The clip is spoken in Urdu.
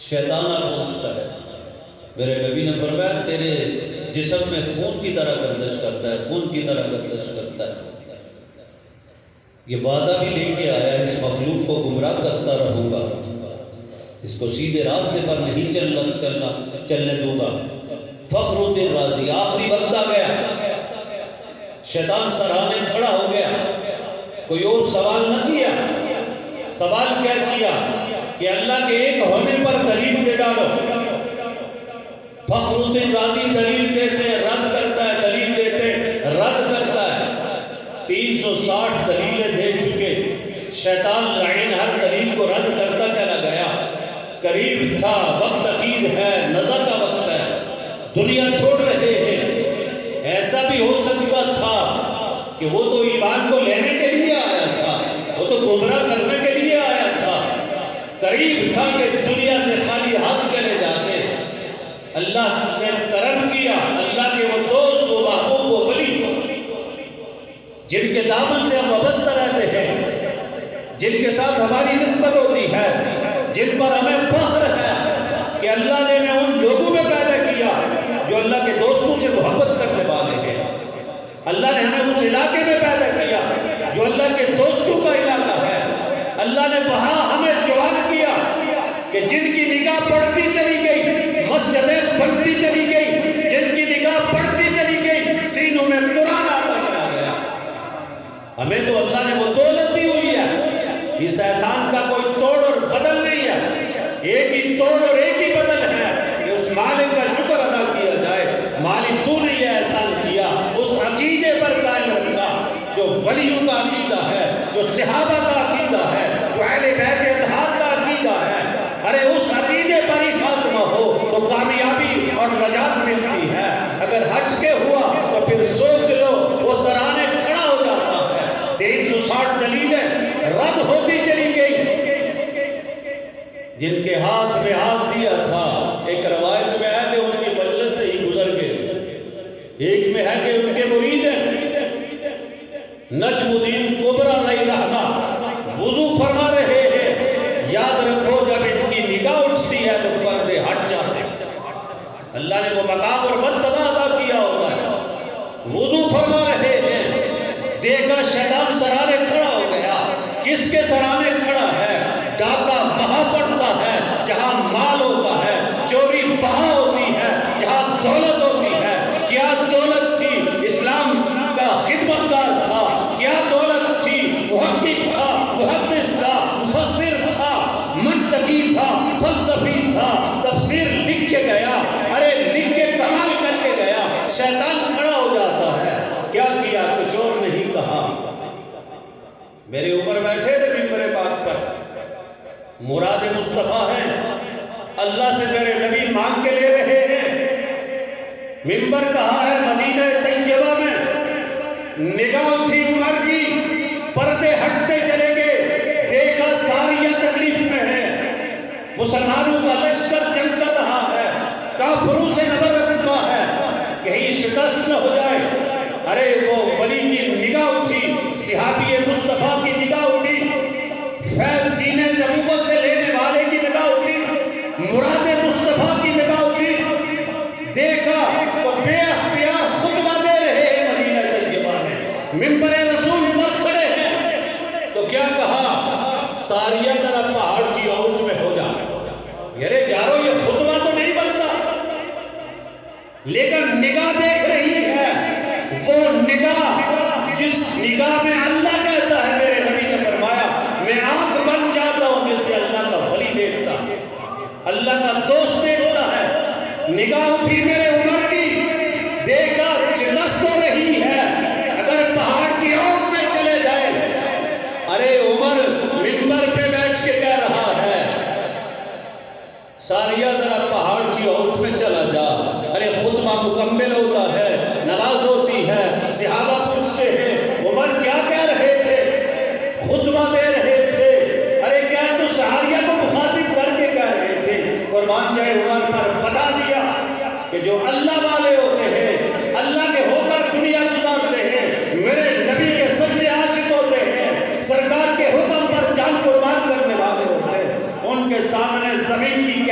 شیطان پہنچتا ہے. میرے نبی نے فرمایا تیرے جسم میں خون کی طرح گردش کرتا ہے، خون کی طرح گردش کرتا ہے. یہ وعدہ بھی لے کے آیا اس مخلوق کو گمراہ کرتا رہوں گا، اس کو سیدھے راستے پر نہیں چلنے دوں گا. فخر الدین رازی آخری وقت آ گیا، شیطان سراہنے کھڑا ہو گیا. کوئی اور سوال نہ کیا. سوال کیا کیا کہ اللہ کے ایک ہونے پر دلیل دے ڈالو. فخر الدین رازی دلیل دیتے رد کرتا ہے، دلیل دیتے رد کرتا ہے. 360 دلیلیں دے چکے. شیطان لعین ہر دلیل کو رد کرتا چلا گیا. قریب تھا، وقت اخیر ہے، نزا کا وقت ہے، دنیا چھوڑ رہے ہیں. ایسا بھی ہو سکتا تھا کہ وہ تو ایمان کو لینے کے لیے آیا تھا، وہ تو گمراہ کرنے کے لیے آیا تھا. قریب تھا کہ دنیا سے خالی ہاتھ چلے جاتے. اللہ نے کرم کیا. اللہ کے وہ دوست، وہ محبوب، وہ ولی جن کے دامن سے ہم وابستہ رہتے ہیں، جن کے ساتھ ہماری نسبت ہوتی ہے، جن پر ہمیں فخر ہے کہ اللہ نے ہمیں ان لوگوں میں پیدا کیا جو اللہ کے دوستوں سے محبت کرنے والے ہیں. اللہ نے ہمیں اس علاقے میں پیدا کیا جو اللہ کے دوستوں کا علاقہ ہے. اللہ نے وہاں ہمیں جوان کیا کہ جن کی نگاہ پڑتی چلی گئی مسجدیں بنتی چلی گئی، جن کی نگاہ پڑتی چلی گئی سینوں میں قرآن آتا چلا گیا. ہمیں تو اللہ نے وہ دولت دی ہوئی ہے. اس احسان کا کوئی توڑ اور بدل نہیں ہے. ایک ہی توڑ اور ایک ہی بدل ہے کہ اس مالک کا شکر ادا کیا جائے. مالک تو نے یہ احسان کیا، اس عقیدے پر قائم رکھا جو ولیوں کا عقیدہ ہے، جو صحابہ کا عقیدہ ہے، جو اہل بیت اطہار کا عقیدہ ہے. ارے اس عقیدے پر ہی خاتمہ ہو تو کامیابی اور نجات ملتی ہے. اگر ہٹ کے ہوا تو پھر سوچ لو وہ سرانے کھڑا ہو جاتا ہے. 360 دلیلیں رد ہوتی چلی گئی. جن کے ہاتھ میں ہاتھ دیا تھا، ایک روایت میں ہے کہ ان کی مجلس سے ہی گزر گئے تھے. ایک میں ہے کہ ان کے مرید ہیں نجم الدین کبرا نہیں رہنا وضو فرما رہے ہیں. یاد رکھو جب ان کی نگاہ اٹھتی ہے تو پردے ہٹ جاتے ہیں. اللہ نے وہ مقام اور مرتبہ ادا کیا ہوتا ہے. وضو فرما رہے ہیں، دیکھا شیطان سرانے کھڑا ہو گیا. کس کے سرانے کھڑا ہے؟ ڈاکہ وہاں پڑتا ہے جہاں مال ہوتا ہے، چوری وہاں ہوتی ہے جہاں دولت ہوتی ہے. کیا دولت تھی؟ اسلام کا خدمتگار تھا. کیا دولت تھی؟ محقق تھا، محدث تھا، مفسر تھا، منطقی تھا، فلسفی تھا، تفسیر لکھ کے گیا. ارے لکھ کے کمال کر کے گیا. شیطان کھڑا ہو جاتا ہے. کیا کیا؟ کچھ اور نہیں کہا. میرے اوپر بیٹھے تھے ممبر پاک پر، مراد مصطفیٰ ہیں، اللہ سے میرے نبی مانگ کے لے رہے ہیں. ممبر کہا ہے مدینہ طیبہ میں. نگاہ اٹھی عمر کی، پردے ہٹتے چلے گئے. دیکھا ساریہ تکلیف میں ہے، مسلمانوں کا لشکر جنگ کر رہا ہے، کافروں سے نبرت ہوا ہے، کہیں شکست نہ ہو جائے. ارے وہ ولی کی نگاہ اٹھی، صحابی مصطفیٰ کی نگاہ اٹھی، فیض سینے نبوت سے لینے والے کی نگاہ اٹھی، مراد مصطفیٰ کی نگاہ اٹھی. دیکھا تو بے اختیار خطبہ دے رہے ہیں مدینہ طیبہ میں، ممبر رسول پر کھڑے ہیں. تو کیا کہا؟ ساریہ ذرا پہاڑ کی اونٹ میں ہو جا. یارے یارو یہ خطبہ تو نہیں بنتا، لیکن نگاہ دیکھ رہی ہے. وہ نگاہ جس نگاہ میں اللہ کہتا ہے، میرے نبی نے فرمایا میں آنکھ بن جاتا ہوں جس سے اللہ کا ولی دیکھتا ہے، اللہ کا دوست دیکھتا ہے. نگاہ اٹھی میرے عمر کی، دیکھا چلس تو رہی ہے اگر پہاڑ کی اونٹ میں چلے جائے. ارے عمر ممبر پہ بیٹھ کے کہہ رہا ہے ساریہ ذرا پہاڑ کی اونٹ میں چلا جا. ارے خطبہ مکمل ہوتا ہے، نماز ہوتی ہے، صحابہ پوچھتے ہیں عمر کیا کہہ رہے تھے؟ خطبہ دے رہے تھے. ارے کیا تو ساریہ کو مخاطب کر کے کہہ رہے تھے؟ قربان جائے عمر پر بتا دیا کہ جو اللہ والے ہوتے ہیں، اللہ کے ہو کر دنیا گزارتے ہیں، میرے نبی کے سچے عاشق ہوتے سرکار کے حکم پر جان قربان کرنے والے ہوتے ہیں، ان کے سامنے زمین کی